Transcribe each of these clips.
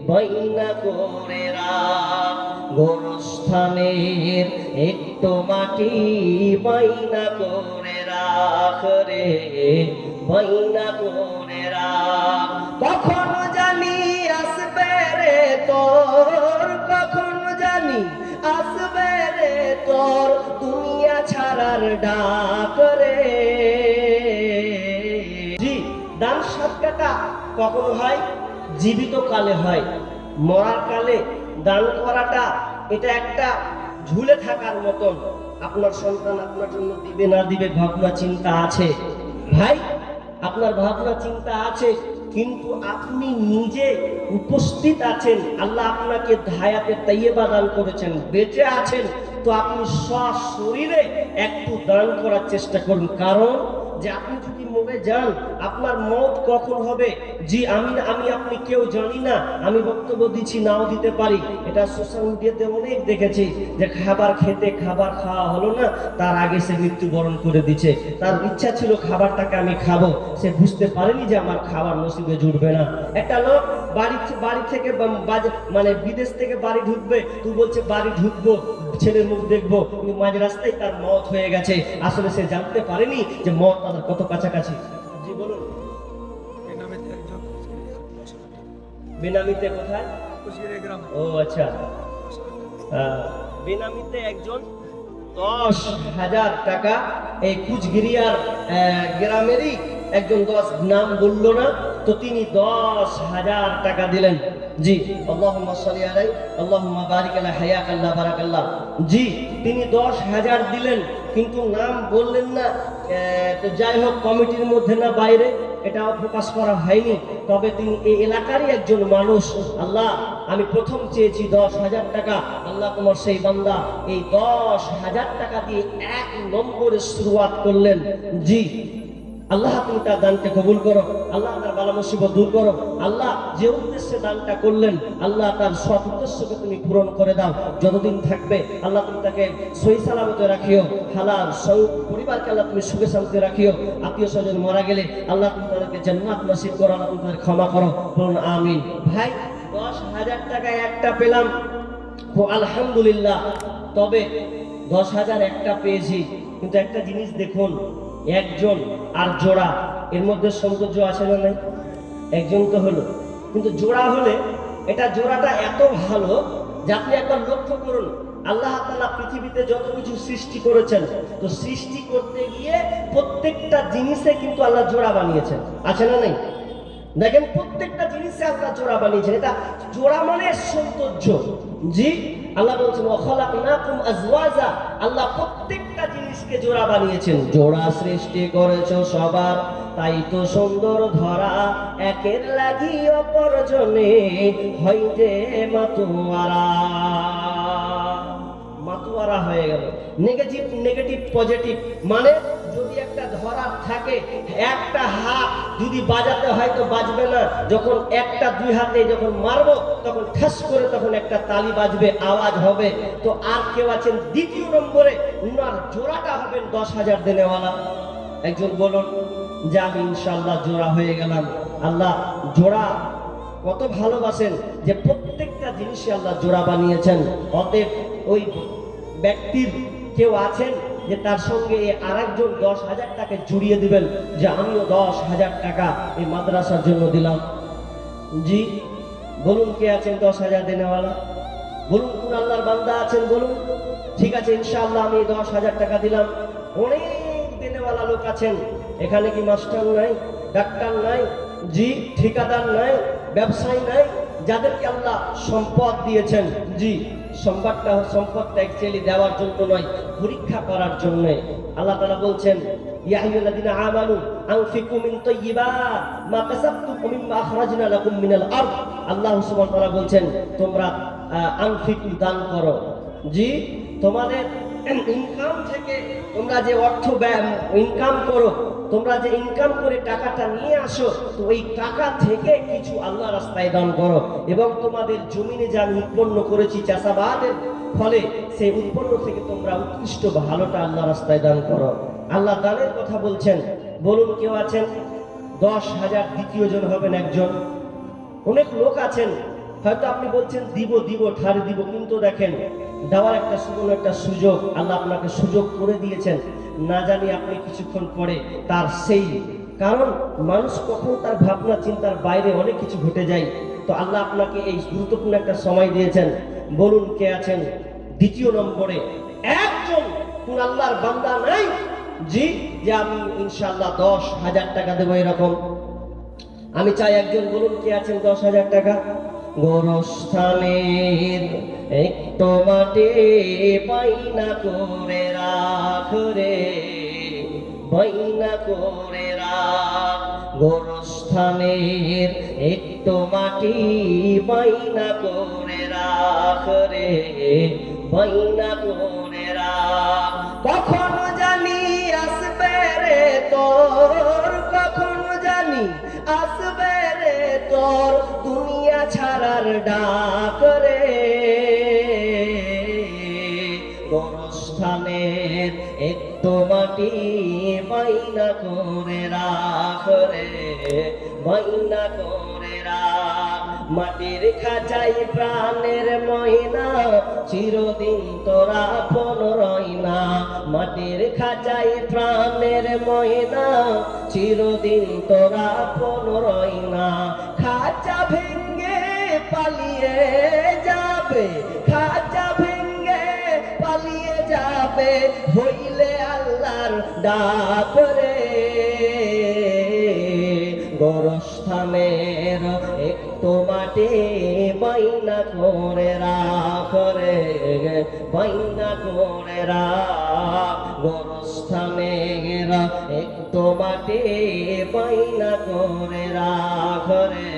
বাইনা করে রাখ, গোরস্থানের একটু মাটি বাইনা করে রাখ রে, বাইনা করে রাখ। কখনো জানি আসবে রে তোর, কখনো জানি আসবে রে তোর দুনিয়া ছাড়ার ডাক রে। জি, দান সদকাটা কখন হয়? জীবিত কালে হয়। মরার কালে দান করাটা এটা একটা ঝুলে থাকার মতন। আপনার সন্তান আপনার জন্য দিবে না দিবে ভাবনা চিন্তা আছে ভাই, আপনার ভাবনা চিন্তা আছে, কিন্তু আপনি নিজে উপস্থিত আছেন, আল্লাহ আপনাকে হায়াতে তাইয়্যিবা দান করেছেন, বেঁচে আছেন, তো আপনি সশরীরে একটু দান করার চেষ্টা করুন। কারণ যে আপনি যদি মরে যান, আপনার মওত কখন হবে জি আমি আপনি কেউ জানি না। আমি বক্তব্য দিচ্ছি, নাও দিতে পারি। এটা সোশ্যাল মিডিয়াতে অনেক দেখেছি যে খাবার খেতে খাবার খাওয়া হলো না, তার আগে সে মৃত্যুবরণ করে দিচ্ছে। তার ইচ্ছা ছিল খাবারটাকে আমি খাবো, সে বুঝতে পারেনি যে আমার খাবার নসিবে জুটবে না। একটা লোক বাড়ি থেকে মানে বিদেশ থেকে বাড়ি ঢুকবে, তুই বলছে বাড়ি ঢুকবো, ছেলের মুখ দেখবো, কিন্তু মাঝ রাস্তায় তার মওত হয়ে গেছে। আসলে সে জানতে পারেনি যে মওত তাদের কত কাছাকাছি। জি বলুন। বেনামিতে কোথায়? ও আচ্ছা, বেনামিতে একজন 10,000 টাকা, এই কুচগিরিয়ার গ্রামেরই একজন, 10 নাম বললো না, তো তিনি 10,000 টাকা দিলেন। জি, আল্লাহুম্মা সাল্লি আলাইহি আল্লাহুম্মা বারিক আলা হায়াকাল্লাহ বারাকাল্লাহ। জি, তিনি 10,000 দিলেন, কিন্তু নাম বললেন না। তো যাই হোক, কমিটির মধ্যে না বাইরে এটাও প্রকাশ করা হয়নি। তবে তিনি এই এলাকারই একজন মানুষ। আল্লাহ, আমি প্রথম চেয়েছি 10,000 টাকা, আল্লাহ তোমার সেই বান্দা এই 10,000 টাকা দিয়ে 1 নম্বরে শুরুয়াত করলেন। জি, আল্লাহ তুমি তার দানকে কবুল করো, আল্লাহ তার বালা মুসিবত দূর করো, আল্লাহ যে উদ্দেশ্যে দানটা করলেন, আল্লাহ তার সৎ উদ্দেশ্যকে তুমি পূরণ করে দাও। যতদিন থাকবে আল্লাহ তুমি তাকে সহি সালামতে রাখিও, হালাল পরিবারকে আল্লাহ তুমি সুখে শান্তি রাখিও। আত্মীয় স্বজন মারা গেলে আল্লাহ তুমি তাদেরকে জান্নাত নসিব করো, আল্লাহ তুমি তাদের ক্ষমা করো, বলুন আমিন। ভাই, 10,000 টাকায় একটা পেলাম, আলহামদুলিল্লাহ। তবে 10,000 একটা পেয়েছি, কিন্তু একটা জিনিস দেখুন, একজন আর জোড়া, এর মধ্যে সৌন্দর্য আছে না নাই? একজন তো হলো, কিন্তু জোড়া হলে এটা জোড়াটা এত ভালো যে আপনি একবার লক্ষ্য করুন, আল্লাহ তাআলা পৃথিবীতে যত কিছু সৃষ্টি করেছেন, তো সৃষ্টি করতে গিয়ে প্রত্যেকটা জিনিসে কিন্তু আল্লাহ জোড়া বানিয়েছেন, আছে না নাই? দেখেন, প্রত্যেকটা জিনিসে আল্লাহ জোড়া বানিয়েছেন। এটা জোড়া মানে সৌন্দর্য। জি, আল্লাহ বলছেন ওয়া খালাকনাকুম আজওয়াজা, আল্লাহ প্রত্যেকটা জিনিসকে জোড়া বানিয়েছেন। জোড়া সৃষ্টি করেছো সবার, তাই তো সুন্দর ধরা, একের লাগি অপর জনে হয় যে মাতুয়ারা। মাতুয়ারা হয়ে গেল। নেগেটিভ পজিটিভ মানে, যদি একটা ধরা থাকে, একটা হাত যদি বাজাতে হয় তো বাজবে না, যখন একটা দুই হাতে যখন মারবো তখন ঠাস করে তখন একটা তালি বাজবে, আওয়াজ হবে। তো আর কেউ আছেন দ্বিতীয় নম্বরে, উনার জোড়াটা হবেন 10,000 দেনেওয়ালা। একজন বলুন যে আমি ইনশাআল্লাহ জোড়া হয়ে গেলাম। আল্লাহ জোড়া কত ভালোবাসেন যে প্রত্যেকটা জিনিসে আল্লাহ জোড়া বানিয়েছেন। অতএব ওই ব্যক্তির কেউ আছেন যে তার সঙ্গে আরেকজন 10,000 টাকা জুড়িয়ে দিবেন, যে আমিও 10,000 টাকা এই মাদ্রাসার জন্য দিলাম। জি বলুন, কে আছেন 10,000 দেনেওয়ালা? বলুন, কোন আল্লাহর বান্দা আছেন বলুন? ঠিক আছে, ইনশাআল্লাহ আমি 10,000 টাকা দিলাম। অনেক দেনেওয়ালা লোক আছেন এখানে। কি মাস্টার নাই, ডাক্তার নাই, জি ঠিকাদার নাই, ব্যবসায়ী নাই, যাদেরকে আল্লাহ সম্পদ দিয়েছেন। জি, সম্পদটা অ্যাকচুয়ালি দেওয়ার জন্য নয়, পরীক্ষা করার জন্য। আল্লাহ তাআলা বলছেন ইয়া আইয়ুহাল্লাযীনা আমানু আনফিকু মিন তাইয়্যিবাত মা কাসাবতুম ওয়া মিম্মা আখরাজনা লাকুম মিনাল আরদ। আল্লাহ সুবহানাহু ওয়া তাআলা বলছেন তোমরা আনফিকু দান করো। জি, তোমাদের ইনকাম থেকে তোমরা যে অর্থ ইনকাম করো, তোমরা যে ইনকাম করে টাকাটা নিয়ে আসো, তো ওই টাকা থেকে কিছু আল্লাহ রাস্তায় দান করো। এবং তোমাদের জমিনে যা আমি উৎপন্ন করেছি চাষাবাদের ফলে, সেই উৎপন্ন থেকে তোমরা উৎকৃষ্ট ভালোটা আল্লাহ রাস্তায় দান করো। আল্লাহ দানের কথা বলছেন। বলুন, কেউ আছেন 10,000 দ্বিতীয় জন হবেন একজন? অনেক লোক আছেন হয়তো আপনি বলছেন দিব দিব ঠাড়ি দিব, কিন্তু দেখেন দেওয়ার একটা সুবর্ণ একটা সুযোগ আল্লাহ আপনাকে সুযোগ করে দিয়েছেন, না জানি আপনি কিছুক্ষণ পরে তার সেই, কারণ মানুষ কখন তার ভাবনা চিন্তার বাইরে অনেক কিছু ঘটে যায়। তো আল্লাহ আপনাকে এই গুরুত্বপূর্ণ একটা সময় দিয়েছেন। বলুন কে আছেন দ্বিতীয় নম্বরে? একজন কোন আল্লাহর বান্দা নাই জি যে আমি ইনশাআল্লাহ 10,000 টাকা দেবো এরকম? আমি চাই একজন, বলুন কে আছেন 10,000 টাকা? গোরস্থানের একটু মাটি পাইনা করে রাখ রে, বাইনা করে রাখ। গোরস্থানের একটু মাটি বাইনা করে রাখ রে, বাইনা করে রাখ। কখনো জানি আসবে রে তোর, কখনো জানি আসবে রে তোর দুনিয়া ছাড়ার ডাক রে। গোরস্থানের একটু মাটি বাইনা করে রাখ রে, বাইনা করে রাখ। মাটির খাঁচাই প্রাণের ময়না, চিরদিন তোরা আপন রইনা। মাটির খাঁচাই প্রাণের ময়না, চিরদিন তোরা আপন রইনা। খাঁচা ভেঙ্গে পালিয়ে যাবে, খাঁচা ভেঙ্গে পালিয়ে যাবে, হইলে আল্লাহর ডাক রে। গোরস্থানের একটু মাটি বাইনা করে রাখ রে, বাইনা করে রাখ। গোরস্থানের একটু মাটি বাইনা করে রাখ রে,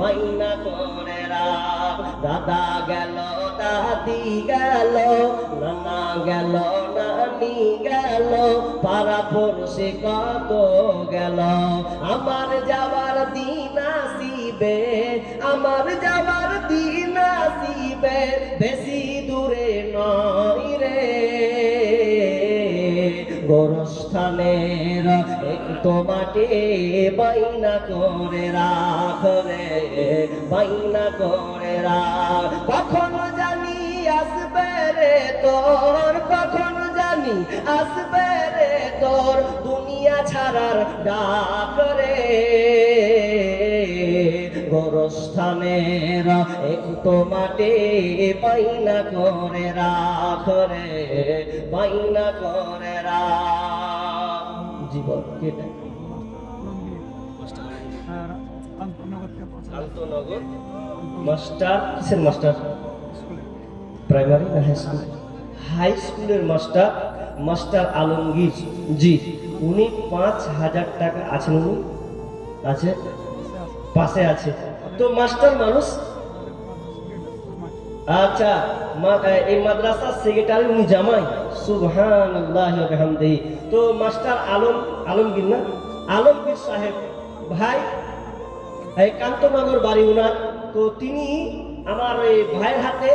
বাইনা করে রাখ। দাদা গেল দাদি গেল, নানা গেল নানি গেল, পাড়া পড়শি কত গেল। আমার যাবার দিন আসিবে, আমার যাবার দিন আসিবে, বেশি দূরে নয় রে। গোরস্থানের একটু মাটি বাইনা করে রাখ রে, বাইনা করে রাখ। কখনো জানি আসবে রে তোর, কখনো জানি আসবে রে তোর দুনিয়া ছাড়ার ডাক রে। গোরস্থানের একটু মাটি বাইনা করে রাখ রে, বাইনা করে রাখ। জীবন কেটে আন্তনগর মাস্টার, কিসের মাস্টার? প্রাইমারি না হাই স্কুল? হাই স্কুলের মাস্টার, মাস্টার আলমগীর জি। উনি 5,000 টাকা আছেন, উনি আছে পাশে আছে। তো মাস্টার মানুষ, আচ্ছা এই মাদ্রাসার সেক্রেটারি উনি জামাই, সুবহানাল্লাহ ওয়া বিহামদিহি। তো মাস্টার আলমগীর না, আলমগীর সাহেব ভাই, এই কান্তনগর বাড়ি উনার। তো তিনি আমার এই ভাইয়ের হাতে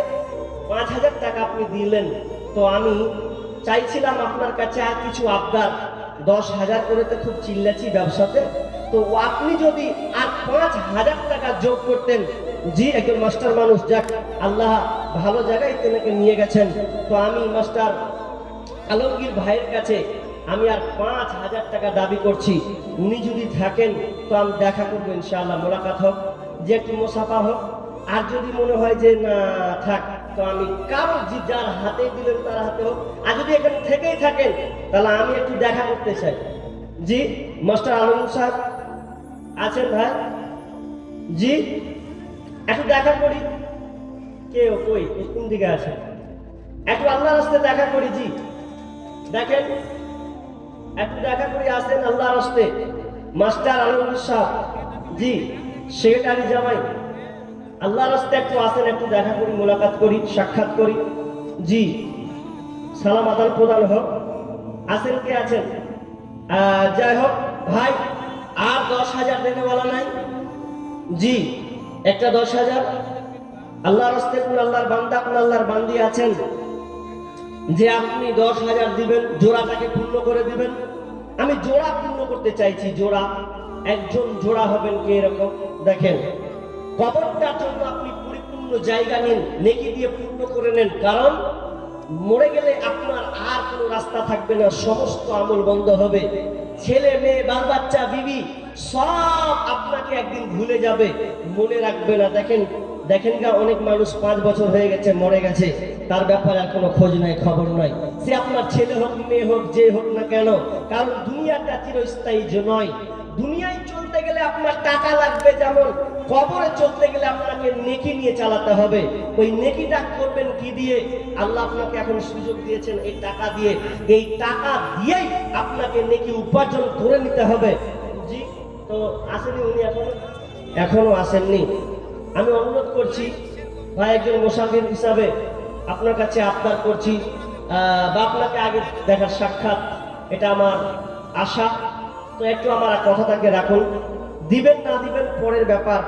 5,000 টাকা আপনি দিলেন। তো আমি চাইছিলাম আপনার কাছে আর কিছু আবদার। 10,000 করে তো খুব চিল্লাছি ব্যবসাতে, তো আপনি যদি আর 5,000 টাকা যোগ করতেন। জি একজন মাস্টার মানুষ, যাক আল্লাহ ভালো জায়গায় তেনাকে নিয়ে গেছেন। তো আমি মাস্টার আলমগীর ভাইয়ের কাছে আমি আর 5,000 টাকা দাবি করছি। উনি যদি থাকেন তো আমি দেখা করবো ইনশাআল্লাহ, মোলাকাত হোক, যে একটু মোসাফা হোক। আর যদি মনে হয় যে না থাক, তো আমি কারো যার হাতে দিলেন তার হাতে হোক। আর যদি এখানে থেকেই থাকেন তাহলে আমি একটু দেখা করতে চাই। জি মাস্টার আলমগীর সাহেব আছেন ভাই? জি একটু দেখা করি। কে কই, কোন দিকে আছে? একটু আল্লাহর রাস্তায় দেখা করি। জি দেখেন একটু দেখা করি, আসেন আল্লাহর রাস্তায়। মাস্টার আলমগীর সাহেব জি, সেক্রেটারি জামাই, আল্লাহর রাস্তায় একটু আসেন, একটু দেখা করি, মোলাকাত করি, সাক্ষাৎ করি। জি সালাম আদান প্রদান হোক। আসেন কে আছেন? যাই হোক ভাই, আর 10,000 দেবে বলা নাই? জি একটা 10,000 আল্লাহর রাস্তায়। কোন আল্লাহর বান্দা, কোন আল্লাহর বান্দি আছেন যে আপনি 10,000 দিবেন, জোড়াটাকে পূর্ণ করে দিবেন? আমি জোড়া পূর্ণ করতে চাইছি, জোড়া। একজন জোড়া হবেন কে এরকম? দেখেন কবরটার জন্য আপনি পূর্ণ জায়গা নিন, নেকি দিয়ে পূর্ণ করে নেন, কারণ মরে গেলে আপনার আর কোনো রাস্তা থাকবে না, সমস্ত আমল বন্ধ হবে। ছেলে মেয়ে বাল বাচ্চা বিবি সব আপনাকে একদিন ভুলে যাবে, মনে রাখবে না। দেখেন দেখেন গা, অনেক মানুষ 5 বছর হয়ে গেছে মরে গেছে, তার ব্যাপারে আর কোনো খোঁজ নাই খবর নাই। সে আপনার ছেলে হোক মেয়ে হোক যে হোক না কেন, কারণ দুনিয়াটা চিরস্থায়ী নয়। দুনিয়ায় চলতে গেলে আপনার টাকা লাগবে, যেমন কবরে চলতে গেলে আপনাকে নেকি নিয়ে চালাতে হবে। ওই নেকিটা করবেন কি দিয়ে? আল্লাহ আপনাকে এখন সুযোগ দিয়েছেন এই টাকা দিয়ে, এই টাকা দিয়েই আপনাকে নেকি উপার্জন করে নিতে হবে। জি, তো আসেনি উনি, এখনো আসেননি। আমি অনুরোধ করছি ভাই, একজন মুসাফির হিসাবে আপনার কাছে আবদার করছি, বা আপনাকে আগে দেখার সাক্ষাৎ, এটা আমার আশা। তো একটু আমার কথাটাকে রাখুন, দিবেন না দিবেন পরের ব্যাপার।